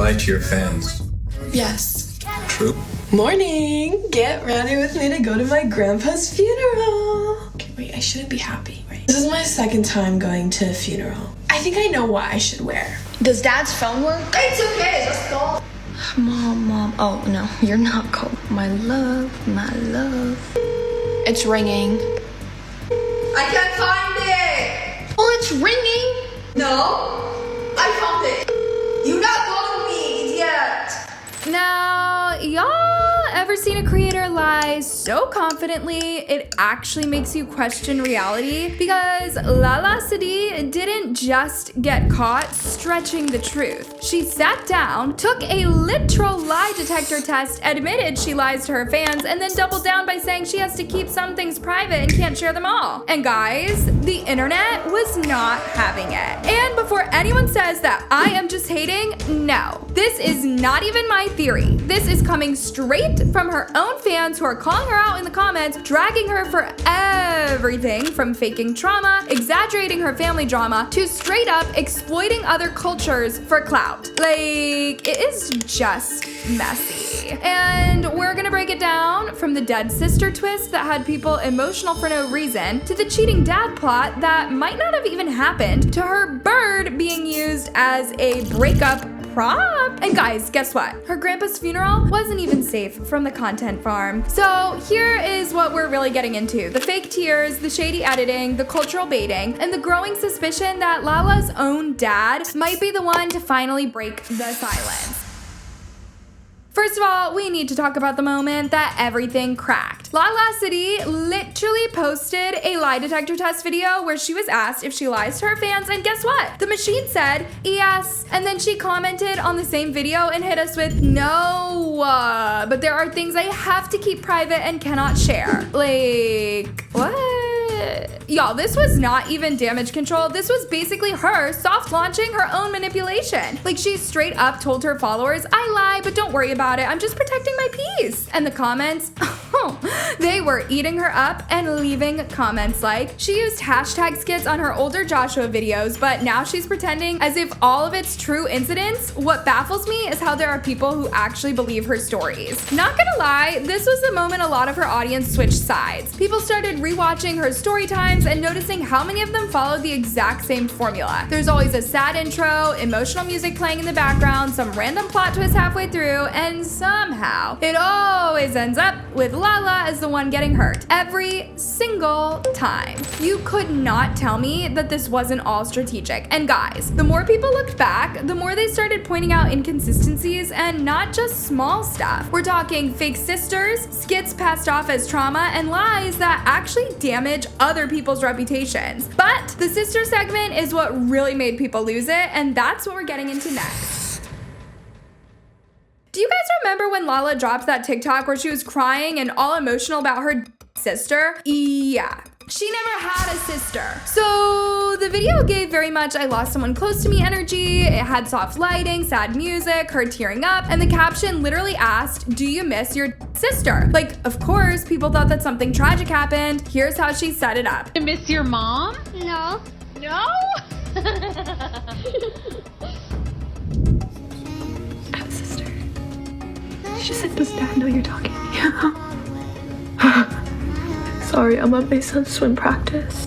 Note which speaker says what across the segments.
Speaker 1: lie to your fans?
Speaker 2: Yes.
Speaker 1: True.
Speaker 2: Morning! Get ready with me to go to my grandpa's funeral. Okay, wait, I shouldn't be happy, right? This is my second time going to a funeral. I think I know what I should wear.
Speaker 3: Does Dad's phone work?
Speaker 4: It's okay, just call.
Speaker 3: Mom. Oh, no, you're not cold. My love. It's ringing.
Speaker 4: I can't find it.
Speaker 3: Well, it's ringing.
Speaker 4: No, I found it. You're not calling me, idiot.
Speaker 5: Now, y'all ever seen a creator lie so confidently it actually makes you question reality? Because Lala Sadi didn't just get caught stretching the truth. She sat down, took a literal lie detector test, admitted she lies to her fans, and then doubled down by saying she has to keep some things private and can't share them all. And guys, the internet was not having it. And before anyone says that I am just hating, no. This is not even my theory. This is coming straight from her own fans who are calling her out in the comments, dragging her for everything from faking trauma, exaggerating her family drama, to straight up exploiting other cultures for clout. Like, it is just messy. And we're gonna break it down from the dead sister twist that had people emotional for no reason, to the cheating dad plot that might not have even happened, to her bird being used as a breakup prop. And guys, guess what? Her grandpa's funeral wasn't even safe from the content farm. So here is what we're really getting into. The fake tears, the shady editing, the cultural baiting, and the growing suspicion that Lala's own dad might be the one to finally break the silence. First of all, we need to talk about the moment that everything cracked. Lala Sadi literally posted a lie detector test video where she was asked if she lies to her fans, and guess what? The machine said yes, and then she commented on the same video and hit us with no, but there are things I have to keep private and cannot share. Like, what? Y'all, this was not even damage control. This was basically her soft launching her own manipulation. Like, she straight up told her followers, I lie, but don't worry about it. I'm just protecting my peace. And the comments, they were eating her up and leaving comments like, she used hashtag skits on her older Joshua videos, but now she's pretending as if all of it's true incidents. What baffles me is how there are people who actually believe her stories. Not gonna lie, this was the moment a lot of her audience switched sides. People started rewatching her story times and noticing how many of them followed the exact same formula. There's always a sad intro, emotional music playing in the background, some random plot twist halfway through, and somehow it always ends up with Lala as the one getting hurt. Every single time. You could not tell me that this wasn't all strategic. And guys, the more people looked back, the more they started pointing out inconsistencies, and not just small stuff. We're talking fake sisters, skits passed off as trauma, and lies that actually damage other people's reputations. But the sister segment is what really made people lose it, and that's what we're getting into next. Do you guys remember when Lala dropped that TikTok where she was crying and all emotional about her sister? Yeah. She never had a sister. So the video gave very much I lost someone close to me energy. It had soft lighting, sad music, her tearing up, and the caption literally asked, do you miss your sister? Like, of course, people thought that something tragic happened. Here's how she set it up.
Speaker 6: You miss your mom?
Speaker 4: No.
Speaker 6: No?
Speaker 3: I have a sister. She said, does Dad know you're talking to me? Sorry, I'm at my son's swim practice.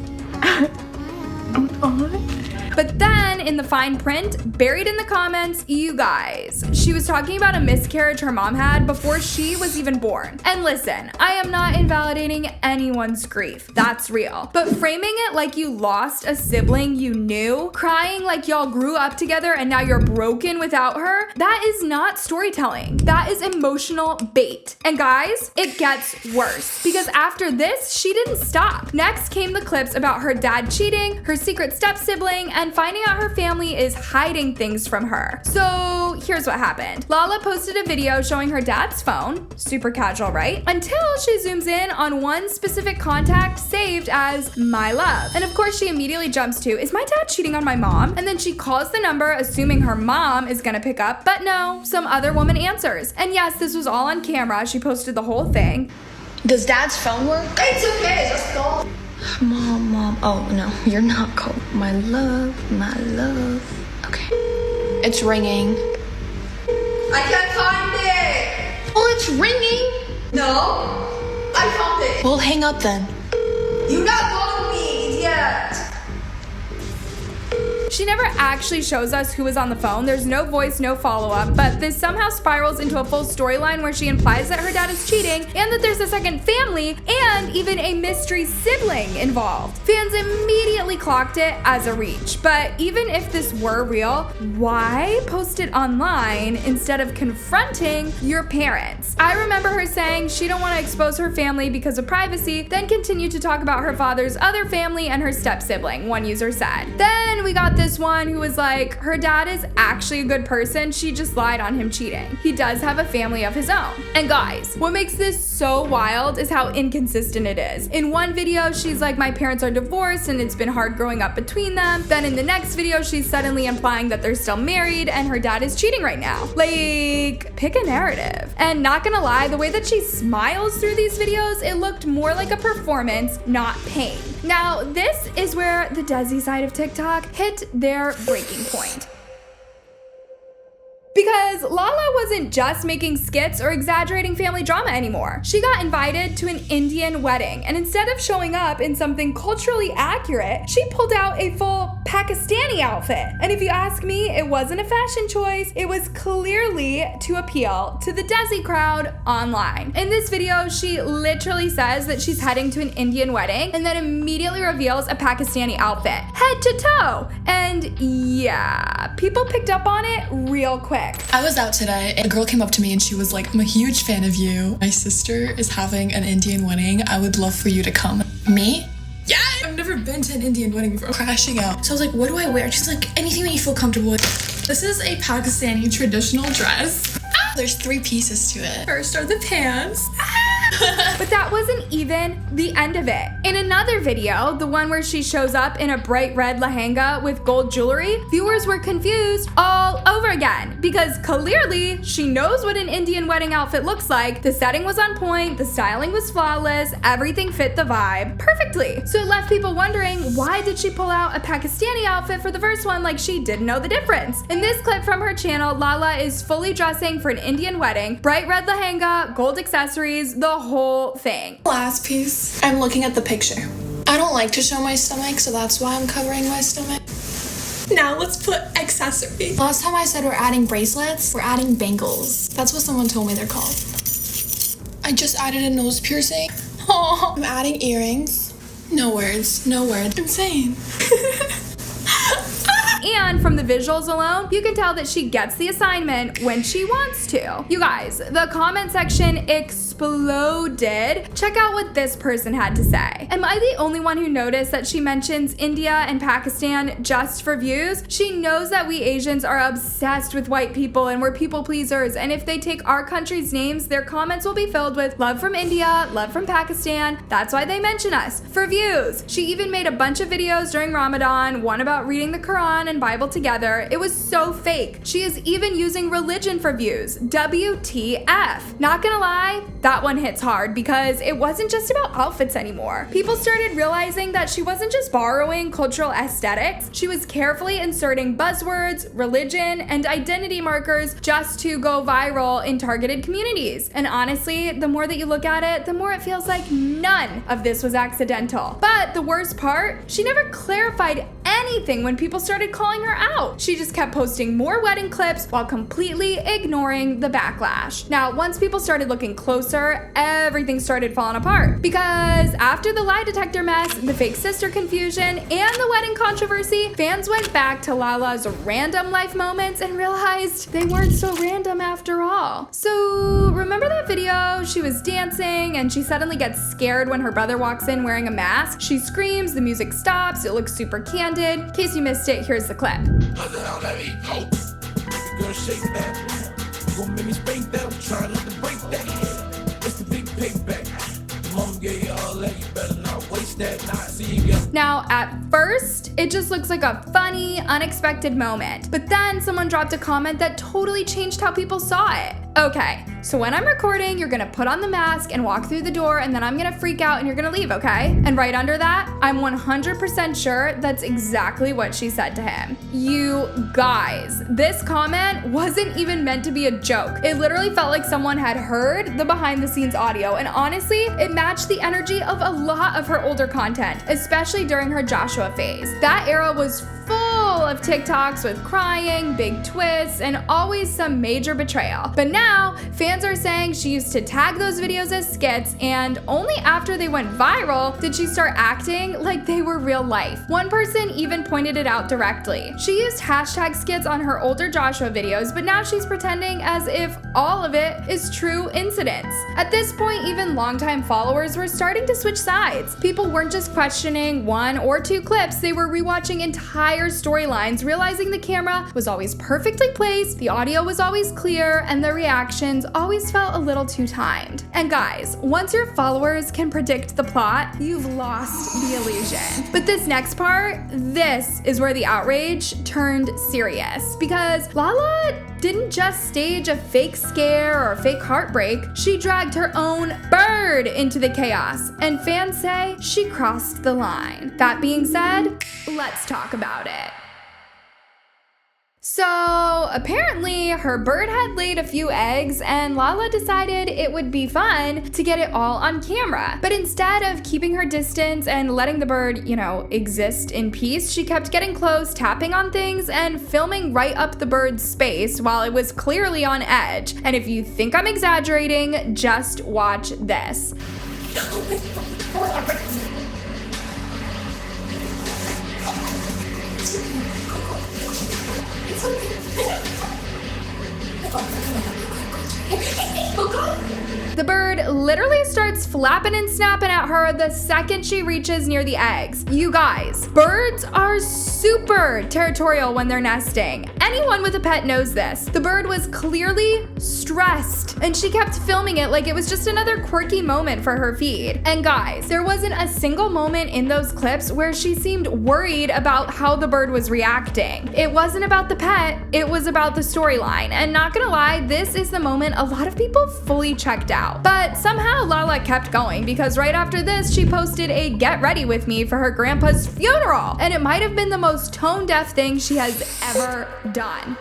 Speaker 5: But then in the fine print, buried in the comments, you guys, she was talking about a miscarriage her mom had before she was even born. And listen, I am not invalidating anyone's grief. That's real. But framing it like you lost a sibling you knew, crying like y'all grew up together and now you're broken without her, that is not storytelling. That is emotional bait. And guys, it gets worse. Because after this, she didn't stop. Next came the clips about her dad cheating, her secret step-sibling, and finding out her family is hiding things from her. So here's what happened. Lala posted a video showing her dad's phone, super casual, right? Until she zooms in on one specific contact saved as my love. And of course she immediately jumps to, is my dad cheating on my mom? And then she calls the number assuming her mom is gonna pick up, but no, some other woman answers. And yes, this was all on camera. She posted the whole thing.
Speaker 3: Does Dad's phone work?
Speaker 4: It's okay, just call.
Speaker 3: Mom. Oh, no, you're not cold. My love. Okay. It's ringing.
Speaker 4: No? I found it.
Speaker 2: Well, hang up then.
Speaker 4: You not calling me, idiot.
Speaker 5: She never actually shows us who was on the phone. There's no voice, no follow-up, but this somehow spirals into a full storyline where she implies that her dad is cheating and that there's a second family and even a mystery sibling involved. Fans immediately clocked it as a reach, but even if this were real, why post it online instead of confronting your parents? I remember her saying she don't want to expose her family because of privacy, then continued to talk about her father's other family and her step-sibling, one user said. Then we got this one who was like, her dad is actually a good person, she just lied on him cheating. He does have a family of his own. And guys, what makes this so wild is how inconsistent it is. In one video, she's like, my parents are divorced and it's been hard growing up between them. Then in the next video, she's suddenly implying that they're still married and her dad is cheating right now. Like, pick a narrative. And not gonna lie, the way that she smiles through these videos, it looked more like a performance, not pain. Now, this is where the Desi side of TikTok hit their breaking point. Because Lala wasn't just making skits or exaggerating family drama anymore. She got invited to an Indian wedding, and instead of showing up in something culturally accurate, she pulled out a full Pakistani outfit. And if you ask me, it wasn't a fashion choice, it was clearly to appeal to the Desi crowd online. In this video, she literally says that she's heading to an Indian wedding and then immediately reveals a Pakistani outfit, head to toe. And yeah, people picked up on it real quick.
Speaker 2: I was out today and a girl came up to me and she was like, I'm a huge fan of you. My sister is having an Indian wedding. I would love for you to come. Me? Yeah, I've never been to an Indian wedding before. Crashing out. So I was like, what do I wear? She's like, anything that you feel comfortable with. This is a Pakistani traditional dress. There's 3 pieces to it. First are the pants.
Speaker 5: But that wasn't even the end of it. In another video, the one where she shows up in a bright red lehenga with gold jewelry, viewers were confused all over again because clearly she knows what an Indian wedding outfit looks like. The setting was on point, the styling was flawless, everything fit the vibe perfectly. So it left people wondering, why did she pull out a Pakistani outfit for the first one like she didn't know the difference? In this clip from her channel, Lala is fully dressing for an Indian wedding, bright red lehenga, gold accessories, the whole thing.
Speaker 2: Last piece, I'm looking at the picture. I don't like to show my stomach, so that's why I'm covering my stomach. Now let's put accessories. Last time I said we're adding bracelets, we're adding bangles. That's what someone told me they're called. I just added a nose piercing. Oh, I'm adding earrings. No words, no words. Insane.
Speaker 5: And from the visuals alone, you can tell that she gets the assignment when she wants to. You guys, the comment section exploded. Check out what this person had to say. Am I the only one who noticed that she mentions India and Pakistan just for views? She knows that we Asians are obsessed with white people and we're people pleasers, and if they take our country's names, their comments will be filled with love from India, love from Pakistan. That's why they mention us, for views. She even made a bunch of videos during Ramadan, one about reading the Quran and Bible together. It was so fake. She is even using religion for views. WTF. Not gonna lie, that one hits hard because it wasn't just about outfits anymore. People started realizing that she wasn't just borrowing cultural aesthetics, she was carefully inserting buzzwords, religion, and identity markers just to go viral in targeted communities. And honestly, the more that you look at it, the more it feels like none of this was accidental. But the worst part, she never clarified anything when people started calling her out. She just kept posting more wedding clips while completely ignoring the backlash. Now, once people started looking closer, everything started falling apart. Because after the lie detector mess, the fake sister confusion, and the wedding controversy, fans went back to Lala's random life moments and realized they weren't so random after all. So remember that video? She was dancing and she suddenly gets scared when her brother walks in wearing a mask. She screams, the music stops, it looks super candid. In case you missed it, here's the clip. Now, at first, it just looks like a funny, unexpected moment. But then someone dropped a comment that totally changed how people saw it. Okay, so when I'm recording, you're gonna put on the mask and walk through the door, and then I'm gonna freak out and you're gonna leave, okay? And right under that, I'm 100% sure that's exactly what she said to him. You guys, this comment wasn't even meant to be a joke. It literally felt like someone had heard the behind the scenes audio, and honestly, it matched the energy of a lot of her older content, especially during her Joshua phase. That era was full of TikToks with crying, big twists, and always some major betrayal. But now, fans are saying she used to tag those videos as skits, and only after they went viral did she start acting like they were real life. One person even pointed it out directly. She used hashtag skits on her older Joshua videos, but now she's pretending as if all of it is true incidents. At this point, even longtime followers were starting to switch sides. People weren't just questioning 1 or 2 clips, they were rewatching entire storylines, realizing the camera was always perfectly placed, the audio was always clear, and the reactions always felt a little too timed. And guys, once your followers can predict the plot, you've lost the illusion. But this next part, this is where the outrage turned serious, because Lala didn't just stage a fake scare or a fake heartbreak, she dragged her own bird into the chaos, and fans say she crossed the line. That being said, let's talk about it. So apparently her bird had laid a few eggs, and Lala decided it would be fun to get it all on camera. But instead of keeping her distance and letting the bird, exist in peace, she kept getting close, tapping on things, and filming right up the bird's space while it was clearly on edge. And if you think I'm exaggerating, just watch this. The bird literally starts flapping and snapping at her the second she reaches near the eggs. You guys, birds are super territorial when they're nesting. Anyone with a pet knows this. The bird was clearly stressed, and she kept filming it like it was just another quirky moment for her feed. And guys, there wasn't a single moment in those clips where she seemed worried about how the bird was reacting. It wasn't about the pet, it was about the storyline. And not gonna lie, this is the moment a lot of people fully checked out. But somehow Lala kept going, because right after this, she posted a get ready with me for her grandpa's funeral. And it might have been the most tone-deaf thing she has ever done.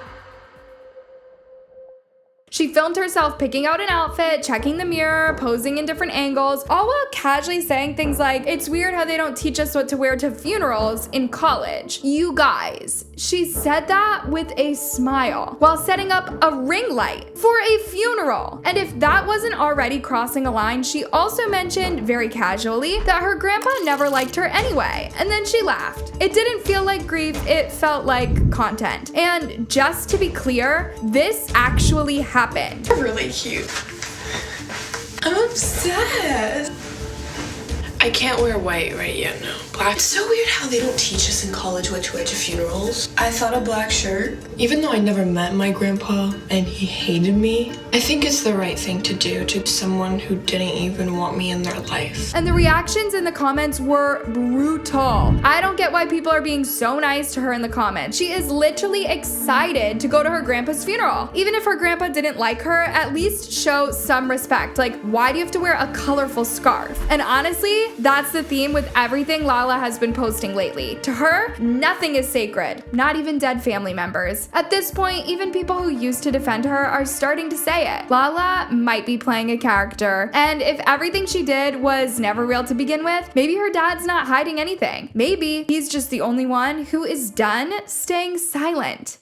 Speaker 5: She filmed herself picking out an outfit, checking the mirror, posing in different angles, all while casually saying things like, "It's weird how they don't teach us what to wear to funerals in college." You guys, she said that with a smile while setting up a ring light for a funeral. And if that wasn't already crossing a line, she also mentioned very casually that her grandpa never liked her anyway, and then she laughed. It didn't feel like grief, it felt like content. And just to be clear, this actually happened.
Speaker 2: Really cute. I'm obsessed. I can't wear white right yet, no. Black. It's so weird how they don't teach us in college what to wear to funerals. I thought a black shirt, even though I never met my grandpa and he hated me, I think it's the right thing to do to someone who didn't even want me in their life.
Speaker 5: And the reactions in the comments were brutal. I don't get why people are being so nice to her in the comments. She is literally excited to go to her grandpa's funeral. Even if her grandpa didn't like her, at least show some respect. Like, why do you have to wear a colorful scarf? And honestly, that's the theme with everything Lala has been posting lately. To her, nothing is sacred, not even dead family members. At this point, even people who used to defend her are starting to say it. Lala might be playing a character, and if everything she did was never real to begin with, maybe her dad's not hiding anything. Maybe he's just the only one who is done staying silent.